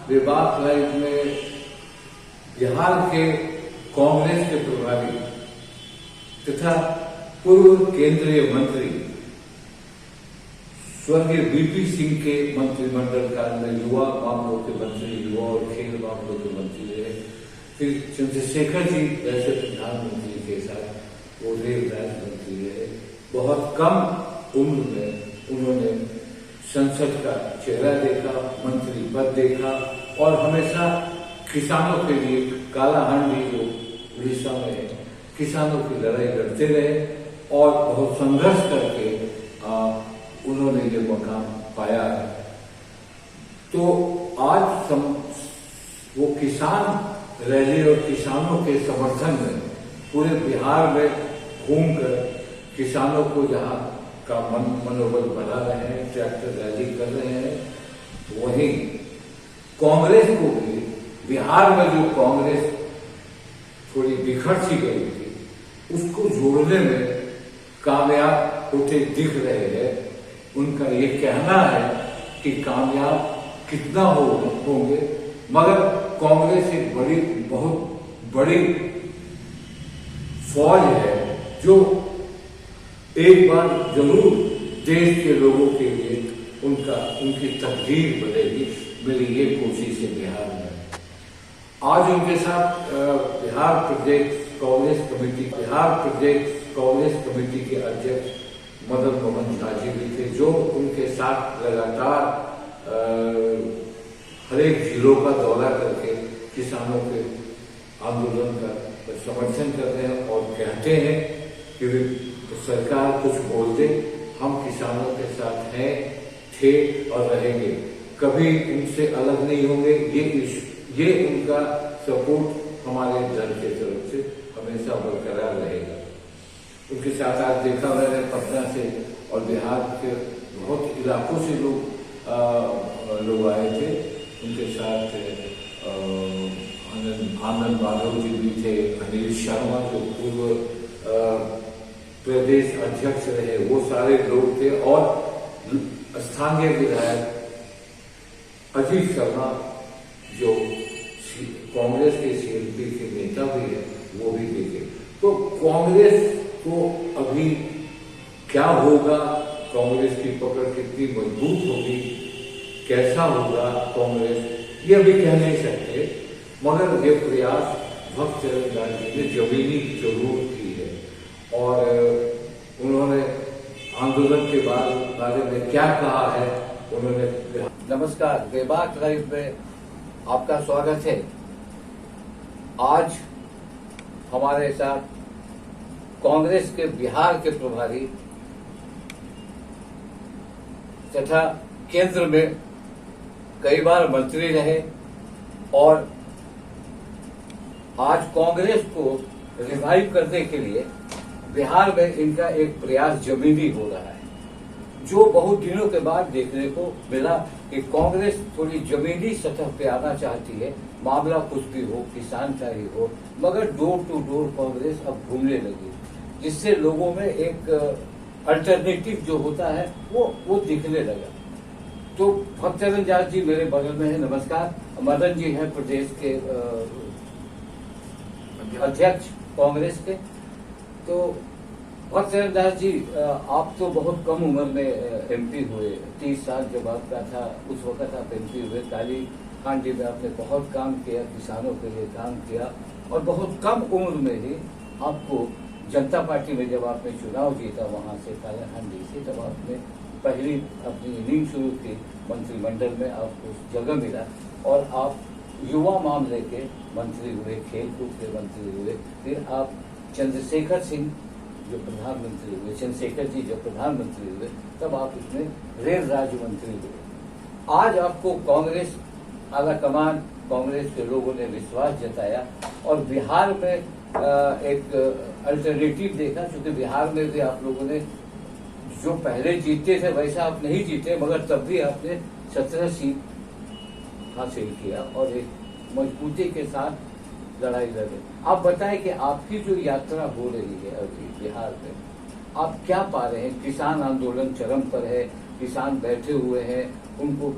बेबाक लाइफ में बिहार के कांग्रेस के प्रभारी तथा पूर्व केंद्रीय मंत्री स्वर्गीय बीपी सिंह के मंत्रिमंडल काल में युवा मामलों के मंत्री, युवा और खेल मामलों के मंत्री रहे। फिर चंद्रशेखर जी जैसे प्रधानमंत्री के साथ वो रेल राज्य मंत्री रहे। बहुत कम उम्र में उन्होंने संसद का चेहरा देखा, मंत्री पद देखा और हमेशा किसानों के लिए काला हांडी जो उड़ीसा में है, किसानों की लड़ाई लड़ते रहे और बहुत संघर्ष करके उन्होंने ये मकाम पाया है। तो आज वो किसान रैली और किसानों के समर्थन में पूरे बिहार में घूमकर किसानों को जहां का मनोबल बढ़ा रहे हैं, ट्रैक्टर रैली कर रहे हैं, वहीं कांग्रेस को भी बिहार में जो कांग्रेस थोड़ी बिखर सी गई थी उसको जोड़ने में कामयाब होते दिख रहे हैं। उनका ये कहना है कि कामयाब कितना होंगे, मगर कांग्रेस एक बहुत बड़ी फौज है जो एक बार जरूर देश के लोगों के लिए उनकी तकदीर बदलेगी। मेरी ये कोशिश है बिहार में। आज उनके साथ बिहार प्रदेश कांग्रेस कमेटी के अध्यक्ष मदन मोहन झा जी भी थे, जो उनके साथ लगातार हर एक जिलों का दौरा करके किसानों के आंदोलन का समर्थन करते हैं और कहते हैं कि सरकार कुछ बोल दे, हम किसानों के साथ हैं, थे और रहेंगे, कभी उनसे अलग नहीं होंगे। ये उनका सपोर्ट हमारे दल के तरफ से हमेशा बरकरार रहेगा। उनके साथ आज देखा मैंने पटना से और बिहार के बहुत इलाकों से लोग आए थे। उनके साथ आनंद माधव जी भी थे, अनिल शर्मा जो पूर्व प्रदेश अध्यक्ष रहे, वो सारे लोग थे और स्थानीय विधायक अजीत शर्मा जो कांग्रेस के सीएलपी के नेता भी है, वो भी देखे। तो कांग्रेस को अभी क्या होगा, कांग्रेस की पकड़ कितनी मजबूत होगी, कैसा होगा कांग्रेस, ये अभी कह नहीं सकते, मगर ये प्रयास भक्त चरण दास जी ने जमीनी जरूर की है। और उन्होंने आंदोलन के बारे में क्या कहा है उन्होंने। नमस्कार, बेबाक लाइव में आपका स्वागत है। आज हमारे साथ कांग्रेस के बिहार के प्रभारी तथा केंद्र में कई बार मंत्री रहे और आज कांग्रेस को रिवाइव करने के लिए बिहार में इनका एक प्रयास जमीनी हो रहा है, जो बहुत दिनों के बाद देखने को मिला कि कांग्रेस थोड़ी जमीनी सतह पे आना चाहती है। मामला कुछ भी हो, किसान चाहे हो, मगर डोर टू डोर कांग्रेस अब घूमने लगी, जिससे लोगों में एक अल्टरनेटिव जो होता है वो दिखने लगा। तो भक्त चरण दास जी मेरे बगल में है। नमस्कार। मदन जी हैं प्रदेश के अध्यक्ष कांग्रेस के। तो भक्त चरण दास जी, आप तो बहुत कम उम्र में एमपी हुए, 30 साल जब आपका था उस वक्त आप एमपी हुए। काली हांडी में आपने बहुत काम किया, किसानों के लिए काम किया और बहुत कम उम्र में ही आपको जनता पार्टी में जब आपने चुनाव जीता वहां से काली हांडी से, तब आपने पहली अपनी इनिंग शुरू की मंत्रिमंडल में, आपको जगह मिला और आप युवा मामले के मंत्री हुए, खेलकूद के मंत्री हुए। फिर आप चंद्रशेखर सिंह जो प्रधानमंत्री हुए, चंद्रशेखर जी जब प्रधानमंत्री हुए, तब आप उसमें रेल राज्य मंत्री हुए। आज आपको कांग्रेस आला कमान, कांग्रेस के लोगों ने विश्वास जताया और बिहार में एक अल्टरनेटिव देखा, क्योंकि बिहार में भी आप लोगों ने जो पहले जीतते थे वैसा आप नहीं जीते, मगर तब भी आपने 17 सीट हासिल किया और एक मजबूती के साथ लड़ाई लड़े। आप बताएं कि आपकी जो यात्रा हो रही है अभी बिहार में, आप क्या पा रहे हैं? किसान आंदोलन चरम पर है, किसान बैठे हुए हैं, उनको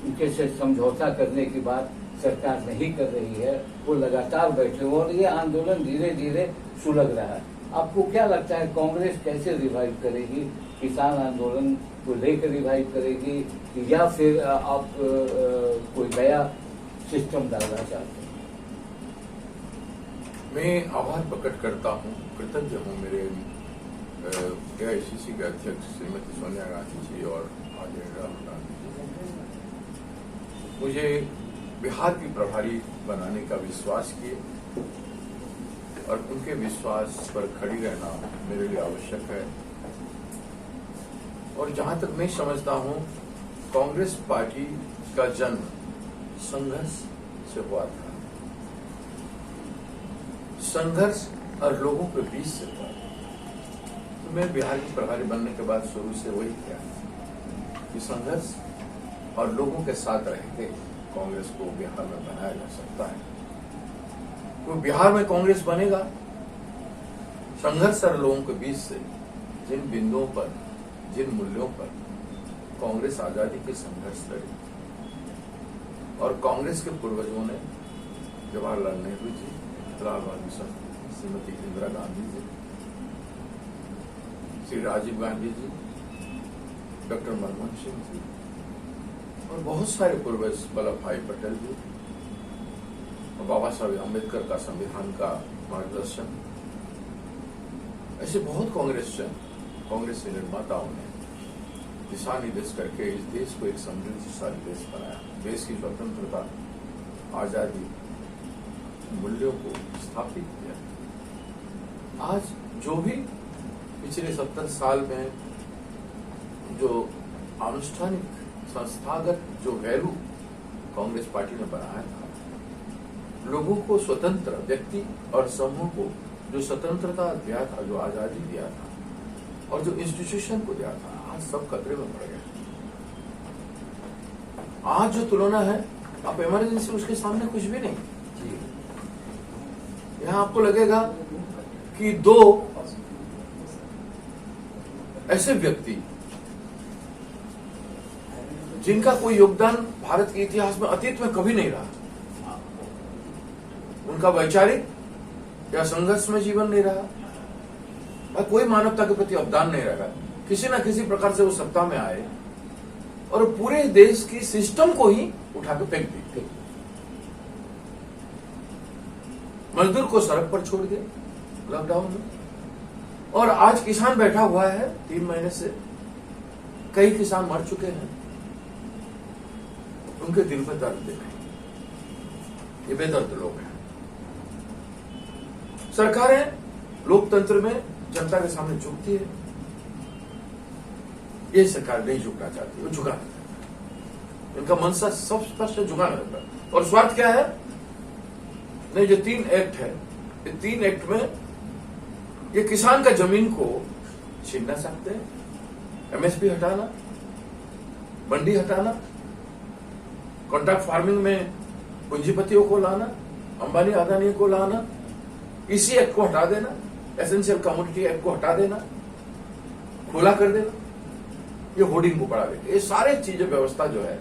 उनके से समझौता करने की बात सरकार नहीं कर रही है, वो लगातार बैठे हुए और ये आंदोलन धीरे धीरे सुलग रहा है। आपको क्या लगता है कांग्रेस कैसे रिवाइव करेगी? किसान आंदोलन को लेकर रिवाइव करेगी या फिर आप कोई नया सिस्टम डालना चाहते हैं? मैं आभार प्रकट करता हूँ, कृतज्ञ हूँ मेरे AICC के अध्यक्ष श्रीमती सोनिया गांधी जी और आदरणीय राहुल गांधी जी मुझे बिहार की प्रभारी बनाने का विश्वास किए और उनके विश्वास पर खड़ी रहना मेरे लिए आवश्यक है। और जहां तक मैं समझता हूं, कांग्रेस पार्टी का जन्म संघर्ष से हुआ था, संघर्ष और लोगों के बीच से हुआ। तो मैं बिहार की प्रभारी बनने के बाद शुरू से वही किया कि संघर्ष और लोगों के साथ रहकर कांग्रेस को बिहार में बनाया जा सकता है। तो बिहार में कांग्रेस बनेगा संघर्ष और लोगों के बीच से, जिन बिंदुओं पर, जिन मूल्यों पर कांग्रेस आजादी के संघर्ष लड़ी और कांग्रेस के पूर्वजों ने जवाहरलाल नेहरू जी, लाल बहादुर शास्त्री, श्रीमती इंदिरा गांधी जी, श्री राजीव गांधी जी, डॉक्टर मनमोहन सिंह जी और बहुत सारे पूर्वज, वल्लभ भाई पटेल जी और बाबा साहेब अम्बेडकर का संविधान का मार्गदर्शन, ऐसे बहुत कांग्रेस के निर्माताओं ने दिशा निर्देश करके इस देश को एक समृद्धशाली देश बनाया, देश की स्वतंत्रता, आजादी, मूल्यों को स्थापित किया। आज जो भी पिछले 70 साल में जो आनुष्ठानिक संस्थागत जो वैल्यू कांग्रेस पार्टी ने बनाया था, लोगों को स्वतंत्र, व्यक्ति और समूह को जो स्वतंत्रता दिया था, जो आजादी दिया था और जो इंस्टीट्यूशन को दिया था, आज सब खतरे में पड़ गए। आज जो तुलना है, आप इमरजेंसी उसके सामने कुछ भी नहीं। यहां आपको लगेगा कि दो ऐसे व्यक्ति जिनका कोई योगदान भारत के इतिहास में अतीत में कभी नहीं रहा, उनका वैचारिक या संघर्ष में जीवन नहीं रहा, कोई मानवता के प्रति अवदान नहीं रहा, किसी न किसी प्रकार से वो सत्ता में आए और पूरे देश की सिस्टम को ही उठा के फेंक दी, मजदूर को सड़क पर छोड़ दिया लॉकडाउन में। और आज किसान बैठा हुआ है 3 महीने से, कई किसान मर चुके हैं, उनके दिल में दर्द देखें, ये बेदर्द लोग हैं। सरकारें लोकतंत्र में जनता के सामने झुकती है, ये सरकार नहीं झुकना चाहती, वो झुका देती है। इनका मनसा सब स्पष्ट झुकाना रहता है। और स्वार्थ क्या है? नहीं, जो 3 एक्ट है, ये 3 एक्ट में ये किसान का जमीन को छीनना चाहते हैं, MSP हटाना, मंडी हटाना, कॉन्ट्रैक्ट फार्मिंग में पूंजीपतियों को लाना, अंबानी अदानी को लाना, इसी एक्ट को हटा देना, एसेंशियल कमोडिटी एक्ट को हटा देना, खुला कर देना, ये होर्डिंग को बढ़ा देगा। ये सारे चीजें, व्यवस्था जो है,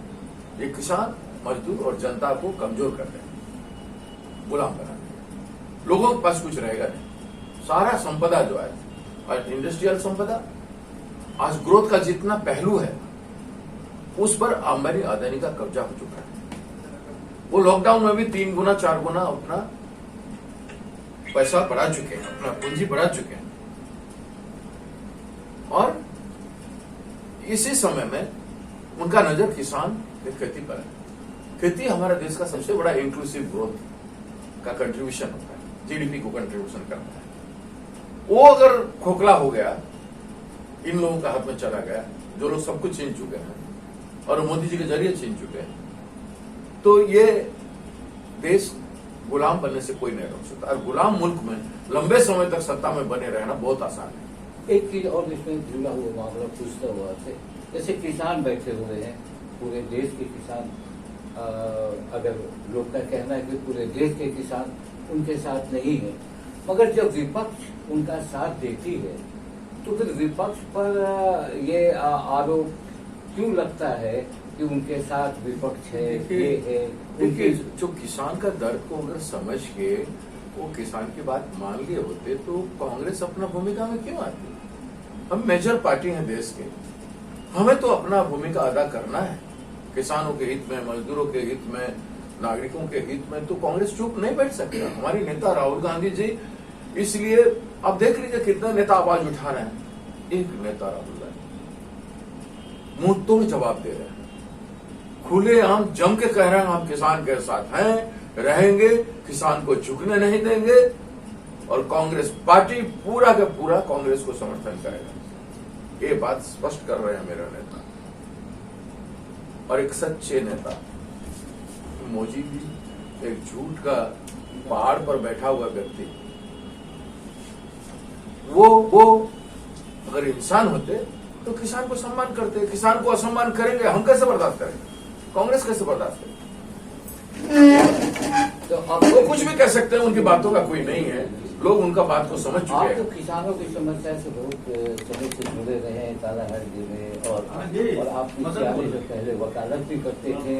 ये किसान, मजदूर और जनता को कमजोर कर देगा, गुलाम बना देगा। लोगों के पास कुछ रहेगा नहीं। सारा संपदा जो है, आज इंडस्ट्रियल संपदा, आज ग्रोथ का जितना पहलू है, उस पर अंबानी अदानी का कब्जा हो चुका है। वो लॉकडाउन में भी 3 गुना 4 गुना अपना पैसा बढ़ा चुके हैं, अपना पूंजी बढ़ा चुके हैं। और इसी समय में उनका नजर किसान की खेती पर है। खेती हमारे देश का सबसे बड़ा इंक्लूसिव ग्रोथ का कंट्रीब्यूशन होता है, जीडीपी को कंट्रीब्यूशन करता है। वो अगर खोखला हो गया, इन लोगों का हाथ में चला गया, जो लोग सब कुछ छीन चुके हैं और मोदी जी के जरिए छीन चुके हैं, तो ये देश गुलाम बनने से कोई नहीं रोक सकता। और गुलाम मुल्क में लंबे समय तक सत्ता में बने रहना बहुत आसान है। एक चीज और इसमें जुड़ा हुआ मामला पूछता हुआ से, जैसे किसान बैठे हुए हैं, पूरे देश के किसान, अगर लोग का कहना है कि पूरे देश के किसान उनके साथ नहीं है, मगर जब विपक्ष उनका साथ देती है तो फिर विपक्ष पर ये आरोप क्यों लगता है कि उनके साथ विपक्ष है, ये है देखिए, उनके जो किसान का दर्द को अगर समझ के वो किसान की बात मान लिए होते तो कांग्रेस अपना भूमिका में क्यों आती? हम मेजर पार्टी हैं देश के, हमें तो अपना भूमिका अदा करना है किसानों के हित में, मजदूरों के हित में, नागरिकों के हित में। तो कांग्रेस चुप नहीं बैठ सकता। हमारी नेता राहुल गांधी जी, इसलिए आप देख लीजिए कितने नेता आवाज उठा रहे हैं। एक नेता राहुल गांधी मुंह तोड़ जवाब दे रहे हैं, खुलेआम जम के कह रहे हैं हम किसान के साथ हैं, रहेंगे, किसान को झुकने नहीं देंगे और कांग्रेस पार्टी पूरा का पूरा कांग्रेस को समर्थन करेगा। ये बात स्पष्ट कर रहे हैं मेरे नेता और एक सच्चे नेता। मोदी भी एक झूठ का पहाड़ पर बैठा हुआ व्यक्ति, वो अगर इंसान होते तो किसान को सम्मान करते, किसान को असम्मान करेंगे, हम कैसे बर्दाश्त करेंगे? कांग्रेस कैसे बर्दाश्त करेगी? तो अब वो कुछ भी कह सकते हैं, उनकी बातों का कोई नहीं है, लोग उनका बात को समझ चुके आप हैं। तो किसानों की समस्या से बहुत समय से जुड़े रहे हैं तालाहरदी में, और आप इससे आने से पहले वकालत भी करते थे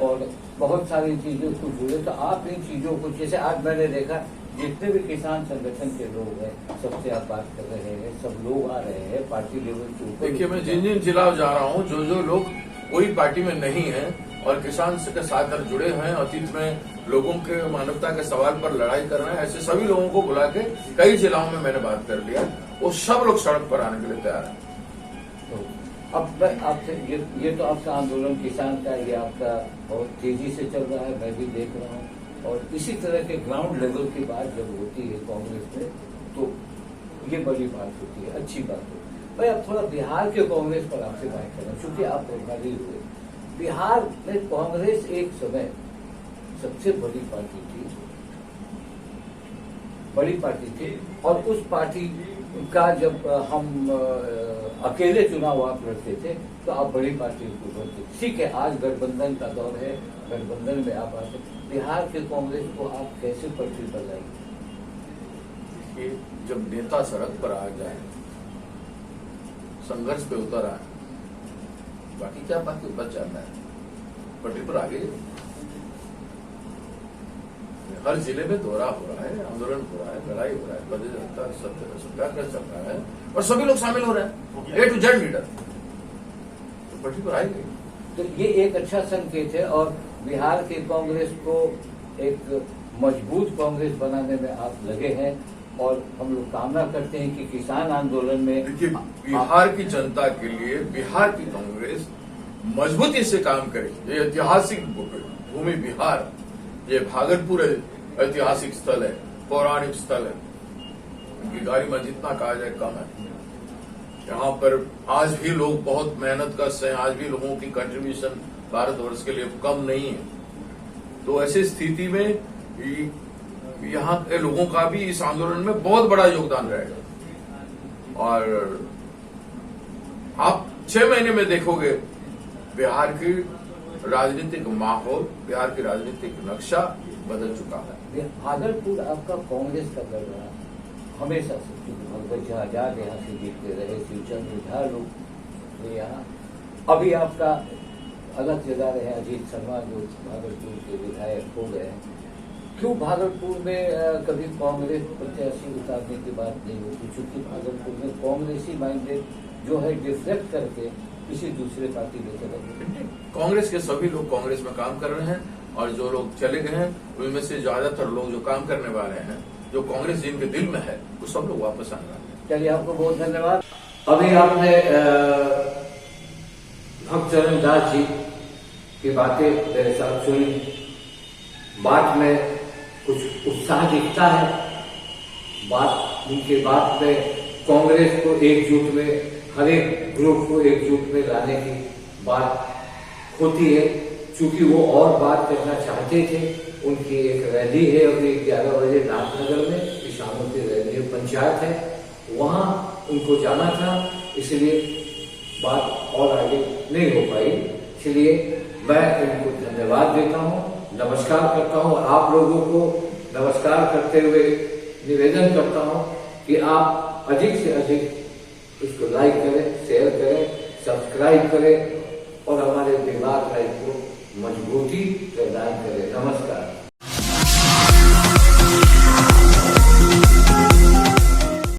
और बहुत सारी चीजों को जुड़े। तो आप इन चीजों को, जैसे आज मैंने देखा जितने भी किसान संगठन के लोग हैं सबसे आप बात कर रहे हैं, सब लोग आ रहे हैं पार्टी लेवल के ऊपर। देखिए, मैं जिन जिन जिला जा रहा हूँ, जो लोग कोई पार्टी में नहीं है और किसान के साथ जुड़े हैं, अतीत में लोगों के मानवता के सवाल पर लड़ाई कर रहे हैं, ऐसे सभी लोगों को बुला के कई जिलाओं में मैंने बात कर लिया। वो सब लोग सड़क पर आने के लिए तैयार हैं। तो अब मैं आपसे ये तो आपका आंदोलन किसान का, ये आपका बहुत तेजी से चल रहा है, मैं भी देख रहा हूँ। और इसी तरह के ग्राउंड लेवल की बात जब होती है कांग्रेस में तो ये बड़ी बात होती है, अच्छी बात होती है। मैं अब थोड़ा बिहार के कांग्रेस पर आपसे बात कर रहा हूँ, चूंकि आप प्रभारी हुए। बिहार में कांग्रेस एक समय सबसे बड़ी पार्टी थी और उस पार्टी का जब हम अकेले चुनाव आप लड़ते थे तो आप बड़ी पार्टी को बनते। ठीक है, आज गठबंधन का दौर है, गठबंधन में आप आते। बिहार के कांग्रेस को आप कैसे पटरी पर लाएंगे? जब नेता सड़क पर आ जाए, संघर्ष पे उतर आए, बाकी क्या बाकी बच जाता है, पटरी पर आगे। हर जिले में दौरा हो रहा है, आंदोलन हो रहा है, लड़ाई हो रहा है, बड़े जनता सत्याग्रह चल रहा है और सभी लोग शामिल हो रहे हैं, A to Z लीडर, तो पटरी पर आएंगे। तो ये एक अच्छा संकेत है और बिहार के कांग्रेस को एक मजबूत कांग्रेस बनाने में आप लगे हैं और हम लोग कामना करते हैं कि किसान आंदोलन में देखिए, बिहार की जनता के लिए बिहार की कांग्रेस मजबूती से काम करे। ये ऐतिहासिक भूमि बिहार, ये भागलपुर ऐतिहासिक स्थल है, पौराणिक स्थल है, इनकी गाड़ी में जितना कहा जाए कम है। यहाँ पर आज भी लोग बहुत मेहनत करते हैं, आज भी लोगों की कंट्रीब्यूशन भारतवर्ष के लिए कम नहीं है। तो ऐसी स्थिति में यहाँ के लोगों का भी इस आंदोलन में बहुत बड़ा योगदान रहेगा और आप 6 महीने में देखोगे बिहार की राजनीतिक माहौल, बिहार की राजनीतिक नक्शा बदल चुका है। भागलपुर आपका कांग्रेस का लड़ रहा है हमेशा से, भगवत झा आजाद यहाँ से जीतते रहे, शिवचंद्र झा लोग यहाँ। अभी आपका अलग जगह रहे अजीत शर्मा जो भागलपुर के विधायक हो गए। क्यों भागलपुर में कभी कांग्रेस प्रत्याशी उतारने की बात नहीं होती? चूंकि भागलपुर में कांग्रेसी माइंडेड जो है डिफ्लेक्ट करके किसी दूसरे पार्टी में चले गए। कांग्रेस के सभी लोग कांग्रेस में काम कर रहे हैं और जो लोग चले गए हैं उनमें से ज्यादातर लोग जो काम करने वाले हैं, जो कांग्रेस जिनके दिल में है, वो सब लोग वापस आने वाले हैं। चलिए, आपको बहुत धन्यवाद। अभी आपने भक्तचरण दास जी की बातें मेरे साथ सुनी, बात में कुछ उत्साह दिखता है, बात उनके बात में कांग्रेस को एकजुट में, हर एक ग्रुप को एकजुट में लाने की बात होती है। चूंकि वो और बात करना चाहते थे, उनकी एक रैली है अभी 11 बजे रामनगर में, किसानों की रैली है, पंचायत है, वहां उनको जाना था, इसलिए बात और आगे नहीं हो पाई। इसलिए मैं उनको धन्यवाद देता हूं, नमस्कार करता हूं। आप लोगों को नमस्कार करते हुए निवेदन करता हूं कि आप अधिक से अधिक इसको लाइक करें, शेयर करें, सब्सक्राइब करें और हमारे परिवार का इसको मजबूती प्रदान करे। नमस्कार।